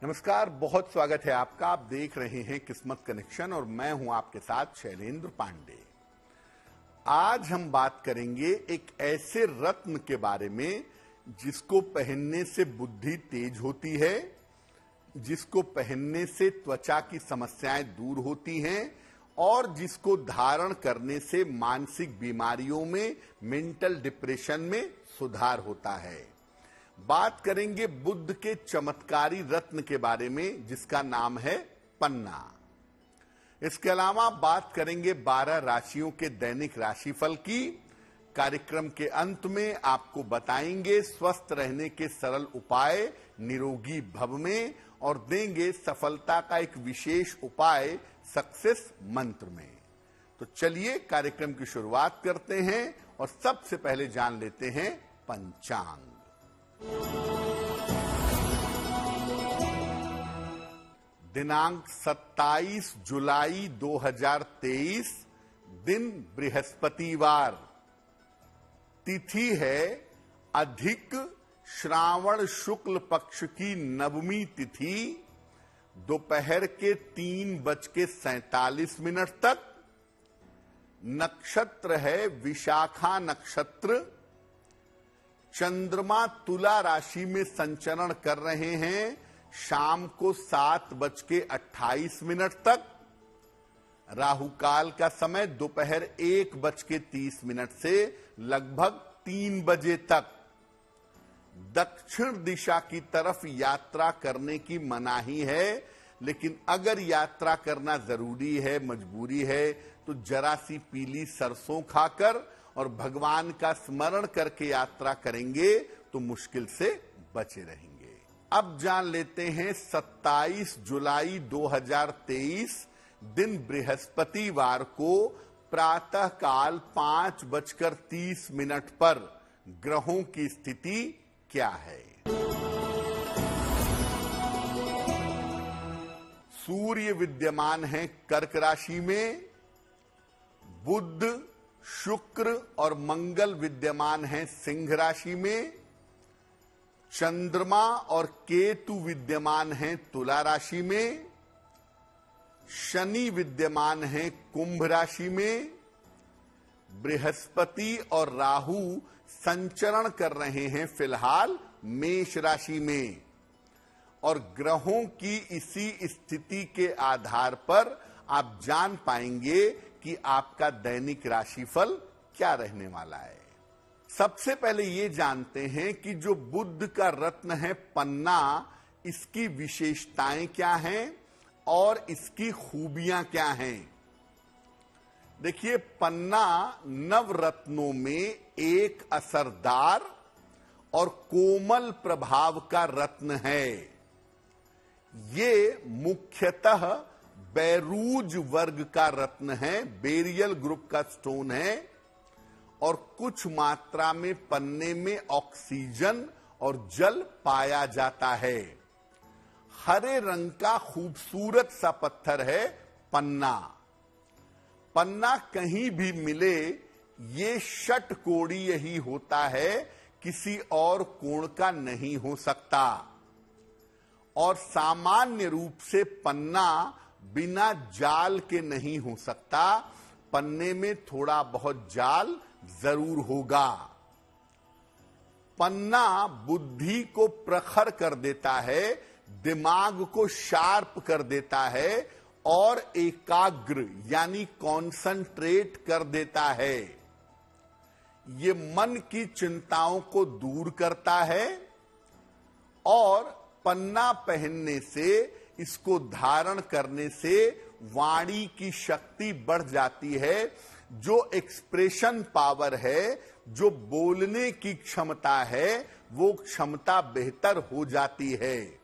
नमस्कार, बहुत स्वागत है आपका। आप देख रहे हैं किस्मत कनेक्शन और मैं हूं आपके साथ शैलेंद्र पांडे। आज हम बात करेंगे एक ऐसे रत्न के बारे में जिसको पहनने से बुद्धि तेज होती है, जिसको पहनने से त्वचा की समस्याएं दूर होती हैं और जिसको धारण करने से मानसिक बीमारियों में, मेंटल डिप्रेशन में सुधार होता है। बात करेंगे बुद्ध के चमत्कारी रत्न के बारे में जिसका नाम है पन्ना। इसके अलावा बात करेंगे 12 राशियों के दैनिक राशिफल की। कार्यक्रम के अंत में आपको बताएंगे स्वस्थ रहने के सरल उपाय निरोगी भव में और देंगे सफलता का एक विशेष उपाय सक्सेस मंत्र में। तो चलिए कार्यक्रम की शुरुआत करते हैं और सबसे पहले जान लेते हैं पंचांग। दिनांक 27 जुलाई 2023, दिन बृहस्पतिवार, तिथि है अधिक श्रावण शुक्ल पक्ष की नवमी तिथि, दोपहर के 3:47 तक। नक्षत्र है विशाखा नक्षत्र। चंद्रमा तुला राशि में संचरण कर रहे हैं शाम को 7:28 तक। राहु काल का समय दोपहर 1:30 से लगभग 3 बजे तक। दक्षिण दिशा की तरफ यात्रा करने की मनाही है, लेकिन अगर यात्रा करना जरूरी है, मजबूरी है, तो जरा सी पीली सरसों खाकर और भगवान का स्मरण करके यात्रा करेंगे तो मुश्किल से बचे रहेंगे। अब जान लेते हैं 27 जुलाई 2023, दिन बृहस्पतिवार को प्रातः काल 5:30 पर ग्रहों की स्थिति क्या है। सूर्य विद्यमान है कर्क राशि में, बुध, शुक्र और मंगल विद्यमान हैं सिंह राशि में, चंद्रमा और केतु विद्यमान हैं तुला राशि में, शनि विद्यमान हैं कुंभ राशि में, बृहस्पति और राहु संचरण कर रहे हैं फिलहाल मेष राशि में। और ग्रहों की इसी स्थिति के आधार पर आप जान पाएंगे कि आपका दैनिक राशिफल क्या रहने वाला है। सबसे पहले ये जानते हैं कि जो बुद्ध का रत्न है पन्ना, इसकी विशेषताएं क्या हैं और इसकी खूबियां क्या हैं। देखिए, पन्ना नवरत्नों में एक असरदार और कोमल प्रभाव का रत्न है। ये मुख्यतः बैरूज वर्ग का रत्न है, बेरियल ग्रुप का स्टोन है और कुछ मात्रा में पन्ने में ऑक्सीजन और जल पाया जाता है। हरे रंग का खूबसूरत सा पत्थर है पन्ना। पन्ना कहीं भी मिले ये षटकोणीय ही होता है, किसी और कोण का नहीं हो सकता। और सामान्य रूप से पन्ना बिना जाल के नहीं हो सकता, पन्ने में थोड़ा बहुत जाल जरूर होगा। पन्ना बुद्धि को प्रखर कर देता है, दिमाग को शार्प कर देता है और एकाग्र यानी कॉन्संट्रेट कर देता है। ये मन की चिंताओं को दूर करता है और पन्ना पहनने से, इसको धारण करने से वाणी की शक्ति बढ़ जाती है। जो एक्सप्रेशन पावर है, जो बोलने की क्षमता है, वो क्षमता बेहतर हो जाती है।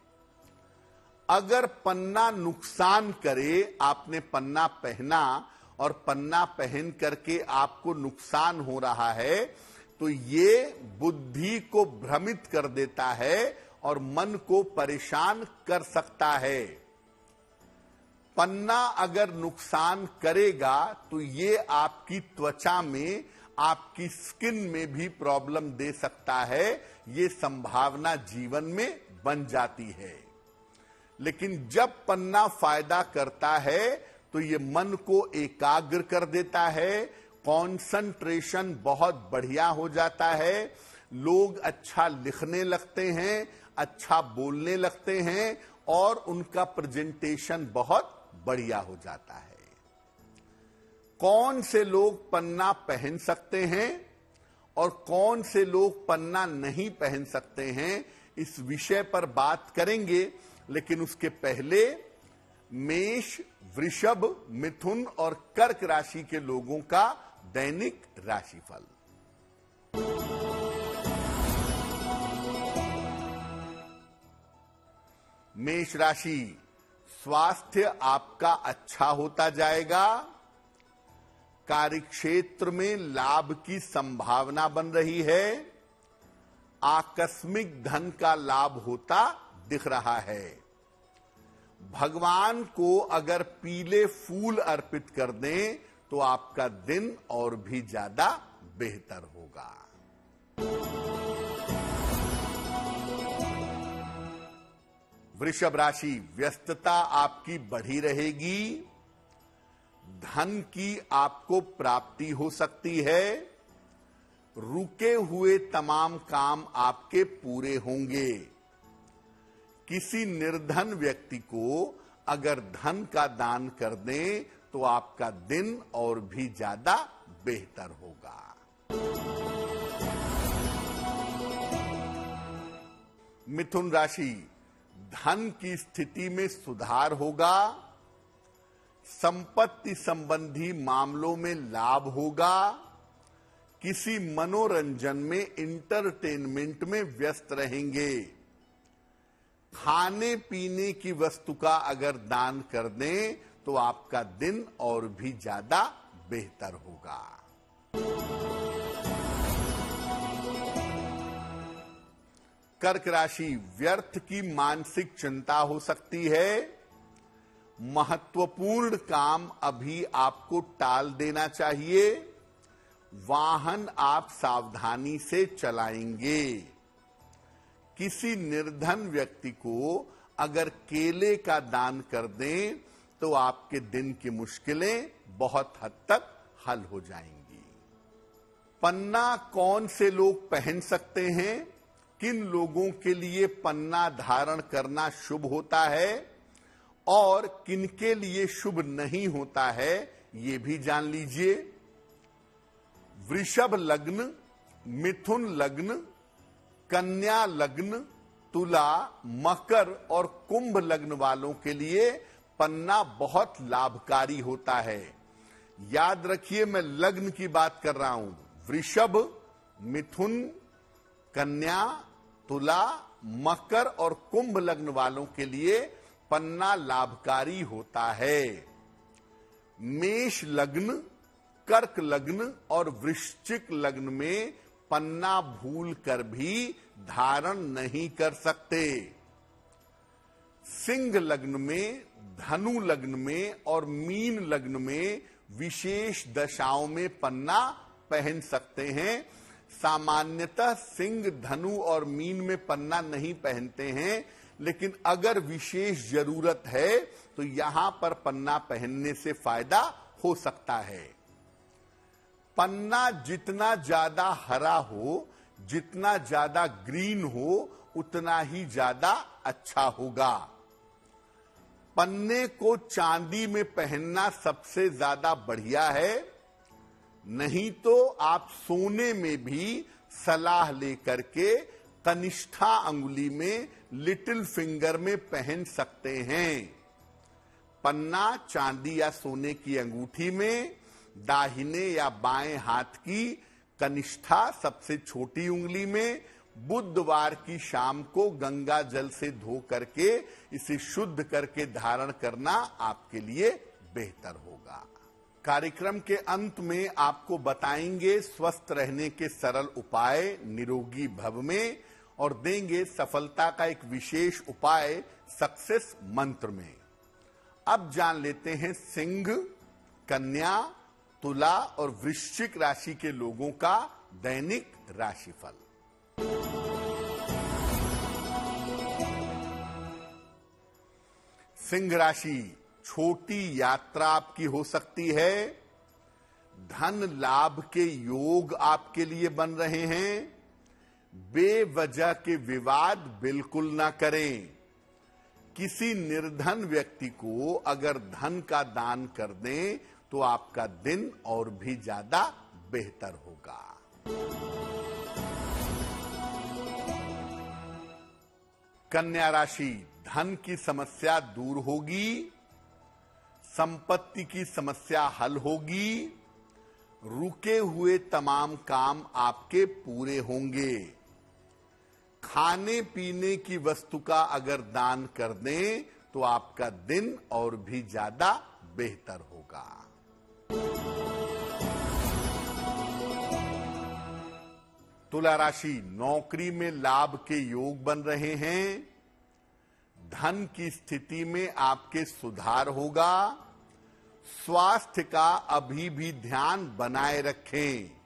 अगर पन्ना नुकसान करे, आपने पन्ना पहना और पन्ना पहन करके आपको नुकसान हो रहा है, तो ये बुद्धि को भ्रमित कर देता है और मन को परेशान कर सकता है। पन्ना अगर नुकसान करेगा तो ये आपकी त्वचा में, आपकी स्किन में भी प्रॉब्लम दे सकता है। ये संभावना जीवन में बन जाती है। लेकिन जब पन्ना फायदा करता है तो ये मन को एकाग्र कर देता है, कंसंट्रेशन बहुत बढ़िया हो जाता है, लोग अच्छा लिखने लगते हैं, अच्छा बोलने लगते हैं और उनका प्रेजेंटेशन बहुत बढ़िया हो जाता है। कौन से लोग पन्ना पहन सकते हैं और कौन से लोग पन्ना नहीं पहन सकते हैं, इस विषय पर बात करेंगे, लेकिन उसके पहले मेष, वृषभ, मिथुन और कर्क राशि के लोगों का दैनिक राशिफल। मेष राशि, स्वास्थ्य आपका अच्छा होता जाएगा। कार्यक्षेत्र में लाभ की संभावना बन रही है। आकस्मिक धन का लाभ होता दिख रहा है। भगवान को अगर पीले फूल अर्पित कर दें तो आपका दिन और भी ज्यादा बेहतर होगा। वृषभ राशि, व्यस्तता आपकी बढ़ी रहेगी। धन की आपको प्राप्ति हो सकती है। रुके हुए तमाम काम आपके पूरे होंगे। किसी निर्धन व्यक्ति को अगर धन का दान कर दें तो आपका दिन और भी ज्यादा बेहतर होगा। मिथुन राशि, धन की स्थिति में सुधार होगा। संपत्ति संबंधी मामलों में लाभ होगा। किसी मनोरंजन में, इंटरटेनमेंट में व्यस्त रहेंगे। खाने पीने की वस्तु का अगर दान कर दें तो आपका दिन और भी ज्यादा बेहतर होगा। कर्क राशि, व्यर्थ की मानसिक चिंता हो सकती है। महत्वपूर्ण काम अभी आपको टाल देना चाहिए। वाहन आप सावधानी से चलाएंगे। किसी निर्धन व्यक्ति को अगर केले का दान कर दें तो आपके दिन की मुश्किलें बहुत हद तक हल हो जाएंगी। पन्ना कौन से लोग पहन सकते हैं, किन लोगों के लिए पन्ना धारण करना शुभ होता है और किनके लिए शुभ नहीं होता है, ये भी जान लीजिए। वृषभ लग्न, मिथुन लग्न, कन्या लग्न, तुला, मकर और कुंभ लग्न वालों के लिए पन्ना बहुत लाभकारी होता है। याद रखिए, मैं लग्न की बात कर रहा हूं। वृषभ, मिथुन, कन्या, तुला, मकर और कुंभ लग्न वालों के लिए पन्ना लाभकारी होता है। मेष लग्न, कर्क लग्न और वृश्चिक लग्न में पन्ना भूल कर भी धारण नहीं कर सकते। सिंह लग्न में, धनु लग्न में और मीन लग्न में विशेष दशाओं में पन्ना पहन सकते हैं। सामान्यतः सिंह, धनु और मीन में पन्ना नहीं पहनते हैं, लेकिन अगर विशेष जरूरत है तो यहां पर पन्ना पहनने से फायदा हो सकता है। पन्ना जितना ज्यादा हरा हो, जितना ज्यादा ग्रीन हो, उतना ही ज्यादा अच्छा होगा। पन्ने को चांदी में पहनना सबसे ज्यादा बढ़िया है, नहीं तो आप सोने में भी सलाह लेकर के कनिष्ठा अंगुली में, लिटिल फिंगर में पहन सकते हैं। पन्ना चांदी या सोने की अंगूठी में, दाहिने या बाएं हाथ की कनिष्ठा सबसे छोटी उंगली में, बुधवार की शाम को गंगा जल से धो करके इसे शुद्ध करके धारण करना आपके लिए बेहतर होगा। कार्यक्रम के अंत में आपको बताएंगे स्वस्थ रहने के सरल उपाय निरोगी भव में, और देंगे सफलता का एक विशेष उपाय सक्सेस मंत्र में। अब जान लेते हैं सिंह, कन्या, तुला और वृश्चिक राशि के लोगों का दैनिक राशिफल। सिंह राशि, छोटी यात्रा आपकी हो सकती है। धन लाभ के योग आपके लिए बन रहे हैं। बेवजह के विवाद बिल्कुल ना करें। किसी निर्धन व्यक्ति को अगर धन का दान कर दें तो आपका दिन और भी ज्यादा बेहतर होगा। कन्या राशि, धन की समस्या दूर होगी। संपत्ति की समस्या हल होगी। रुके हुए तमाम काम आपके पूरे होंगे। खाने पीने की वस्तु का अगर दान कर दें तो आपका दिन और भी ज्यादा बेहतर होगा। तुला राशि, नौकरी में लाभ के योग बन रहे हैं। धन की स्थिति में आपके सुधार होगा। स्वास्थ्य का अभी भी ध्यान बनाए रखें।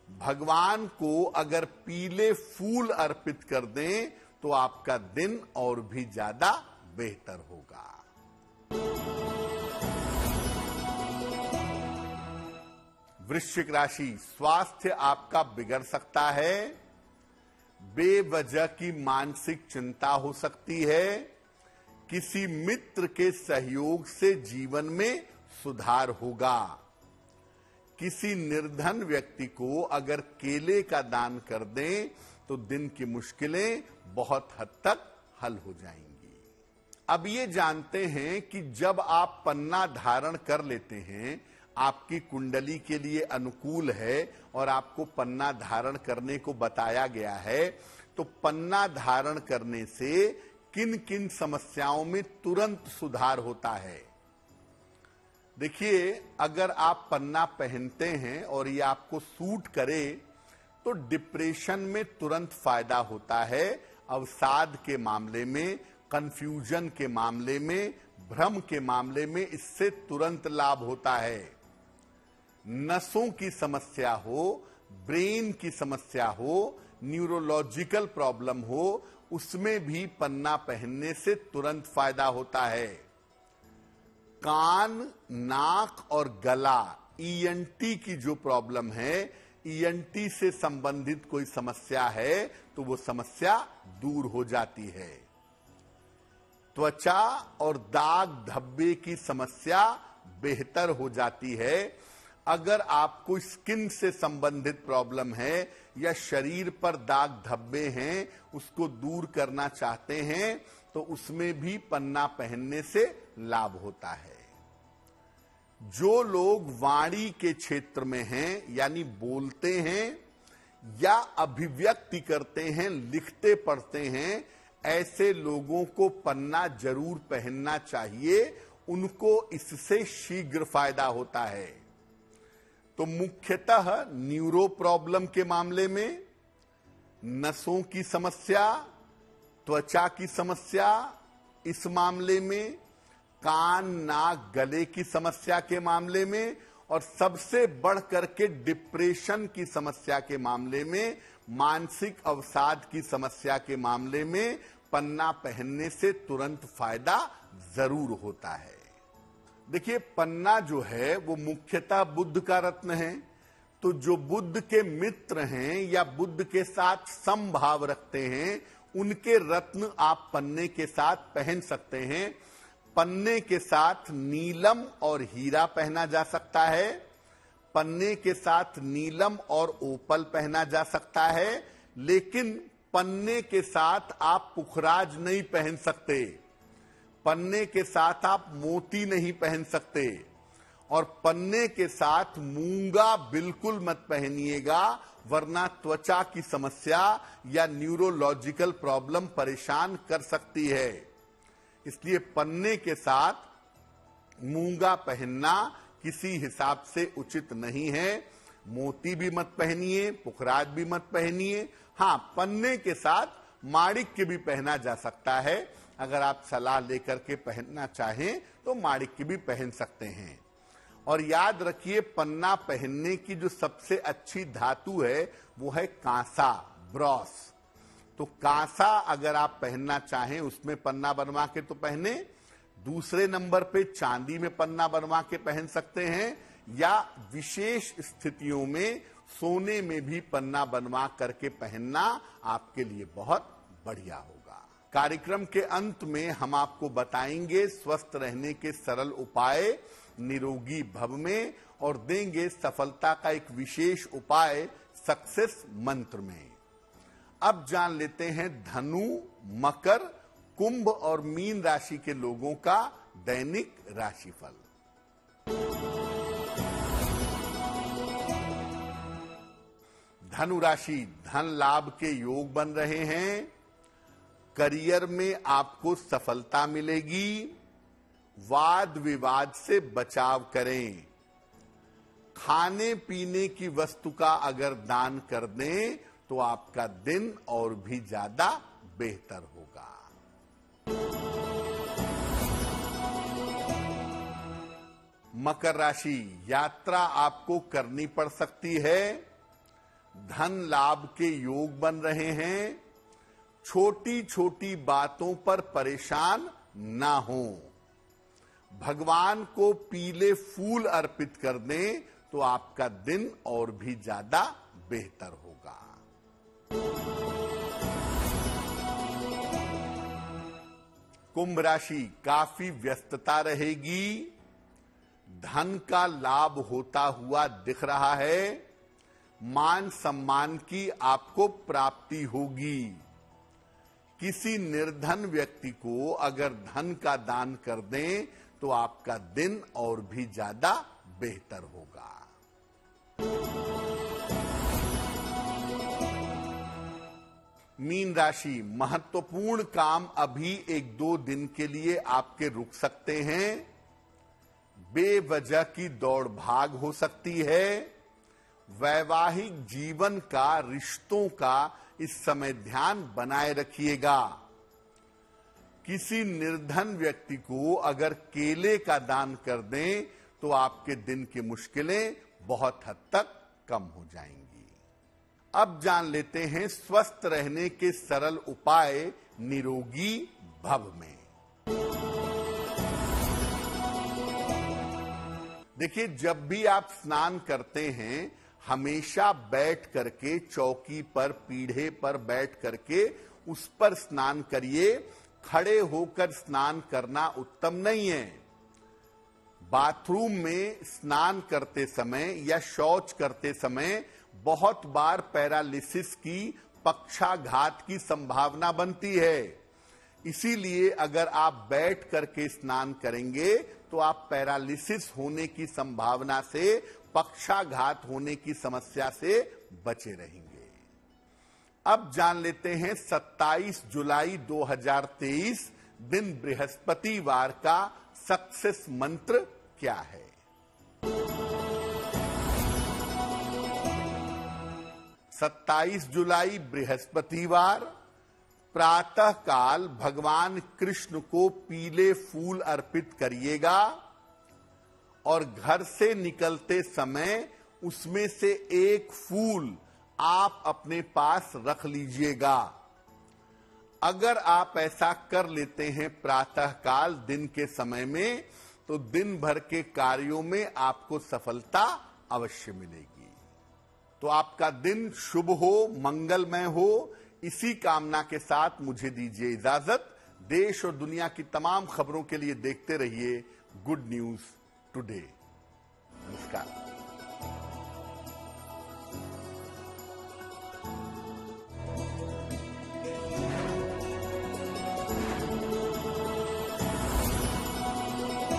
भगवान को अगर पीले फूल अर्पित कर दें तो आपका दिन और भी ज्यादा बेहतर होगा। वृश्चिक राशि, स्वास्थ्य आपका बिगड़ सकता है। बेवजह की मानसिक चिंता हो सकती है। किसी मित्र के सहयोग से जीवन में सुधार होगा। किसी निर्धन व्यक्ति को अगर केले का दान कर दें तो दिन की मुश्किलें बहुत हद तक हल हो जाएंगी। अब ये जानते हैं कि जब आप पन्ना धारण कर लेते हैं, आपकी कुंडली के लिए अनुकूल है और आपको पन्ना धारण करने को बताया गया है, तो पन्ना धारण करने से किन किन समस्याओं में तुरंत सुधार होता है। देखिए, अगर आप पन्ना पहनते हैं और ये आपको सूट करे तो डिप्रेशन में तुरंत फायदा होता है। अवसाद के मामले में, कंफ्यूजन के मामले में, भ्रम के मामले में इससे तुरंत लाभ होता है। नसों की समस्या हो, ब्रेन की समस्या हो, न्यूरोलॉजिकल प्रॉब्लम हो, उसमें भी पन्ना पहनने से तुरंत फायदा होता है। कान, नाक और गला, ईएनटी की जो प्रॉब्लम है, ईएनटी से संबंधित कोई समस्या है तो वो समस्या दूर हो जाती है। त्वचा और दाग धब्बे की समस्या बेहतर हो जाती है। अगर आपको स्किन से संबंधित प्रॉब्लम है या शरीर पर दाग धब्बे हैं, उसको दूर करना चाहते हैं तो उसमें भी पन्ना पहनने से लाभ होता है। जो लोग वाणी के क्षेत्र में हैं, यानी बोलते हैं या अभिव्यक्ति करते हैं, लिखते पढ़ते हैं, ऐसे लोगों को पन्ना जरूर पहनना चाहिए। उनको इससे शीघ्र फायदा होता है। तो मुख्यतः न्यूरो प्रॉब्लम के मामले में, नसों की समस्या, त्वचा की समस्या इस मामले में, कान, नाक, गले की समस्या के मामले में, और सबसे बढ़ करके डिप्रेशन की समस्या के मामले में, मानसिक अवसाद की समस्या के मामले में पन्ना पहनने से तुरंत फायदा जरूर होता है। देखिए, पन्ना जो है वो मुख्यतः बुद्ध का रत्न है। तो जो बुद्ध के मित्र हैं या बुद्ध के साथ समभाव रखते हैं, उनके रत्न आप पन्ने के साथ पहन सकते हैं। पन्ने के साथ नीलम और हीरा पहना जा सकता है। पन्ने के साथ नीलम और ओपल पहना जा सकता है। लेकिन पन्ने के साथ आप पुखराज नहीं पहन सकते। पन्ने के साथ आप मोती नहीं पहन सकते। और पन्ने के साथ मूंगा बिल्कुल मत पहनिएगा, वरना त्वचा की समस्या या न्यूरोलॉजिकल प्रॉब्लम परेशान कर सकती है। इसलिए पन्ने के साथ मूंगा पहनना किसी हिसाब से उचित नहीं है। मोती भी मत पहनिए, पुखराज भी मत पहनिए। हाँ, पन्ने के साथ माणिक्य भी पहना जा सकता है। अगर आप सलाह लेकर के पहनना चाहें तो माणिक्य भी पहन सकते हैं। और याद रखिए, पन्ना पहनने की जो सबसे अच्छी धातु है वो है कांसा, ब्रॉस। तो कांसा अगर आप पहनना चाहें, उसमें पन्ना बनवा के तो पहने, दूसरे नंबर पे चांदी में पन्ना बनवा के पहन सकते हैं, या विशेष स्थितियों में सोने में भी पन्ना बनवा करके पहनना आपके लिए बहुत बढ़िया होगा। कार्यक्रम के अंत में हम आपको बताएंगे स्वस्थ रहने के सरल उपाय निरोगी भव में, और देंगे सफलता का एक विशेष उपाय सक्सेस मंत्र में। अब जान लेते हैं धनु, मकर, कुंभ और मीन राशि के लोगों का दैनिक राशिफल। धनु राशि, धन लाभ के योग बन रहे हैं। करियर में आपको सफलता मिलेगी। वाद विवाद से बचाव करें। खाने पीने की वस्तु का अगर दान कर दें तो आपका दिन और भी ज्यादा बेहतर होगा। मकर राशि, यात्रा आपको करनी पड़ सकती है। धन लाभ के योग बन रहे हैं। छोटी छोटी बातों पर परेशान ना हो। भगवान को पीले फूल अर्पित कर दें तो आपका दिन और भी ज्यादा बेहतर होगा। कुंभ राशि, काफी व्यस्तता रहेगी। धन का लाभ होता हुआ दिख रहा है। मान सम्मान की आपको प्राप्ति होगी। किसी निर्धन व्यक्ति को अगर धन का दान कर दें तो आपका दिन और भी ज्यादा बेहतर होगा। मीन राशि, महत्वपूर्ण काम अभी 1-2 दिन के लिए आपके रुक सकते हैं। बेवजह की दौड़ भाग हो सकती है। वैवाहिक जीवन का, रिश्तों का इस समय ध्यान बनाए रखिएगा। किसी निर्धन व्यक्ति को अगर केले का दान कर दें तो आपके दिन की मुश्किलें बहुत हद तक कम हो जाएंगी। अब जान लेते हैं स्वस्थ रहने के सरल उपाय निरोगी भव में। देखिए, जब भी आप स्नान करते हैं हमेशा बैठ करके, चौकी पर, पीढ़े पर बैठ करके उस पर स्नान करिए। खड़े होकर स्नान करना उत्तम नहीं है। बाथरूम में स्नान करते समय या शौच करते समय बहुत बार पैरालिसिस की, पक्षाघात की संभावना बनती है। इसीलिए अगर आप बैठ करके स्नान करेंगे तो आप पैरालिसिस होने की संभावना से, पक्षाघात होने की समस्या से बचे रहेंगे। अब जान लेते हैं 27 जुलाई 2023 दिन बृहस्पतिवार का सक्सेस मंत्र क्या है। 27 जुलाई बृहस्पतिवार, प्रातः काल भगवान कृष्ण को पीले फूल अर्पित करिएगा और घर से निकलते समय उसमें से एक फूल आप अपने पास रख लीजिएगा। अगर आप ऐसा कर लेते हैं प्रातः काल दिन के समय में तो दिन भर के कार्यों में आपको सफलता अवश्य मिलेगी। तो आपका दिन शुभ हो, मंगलमय हो, इसी कामना के साथ मुझे दीजिए इजाजत। देश और दुनिया की तमाम खबरों के लिए देखते रहिए गुड न्यूज टुडे। नमस्कार।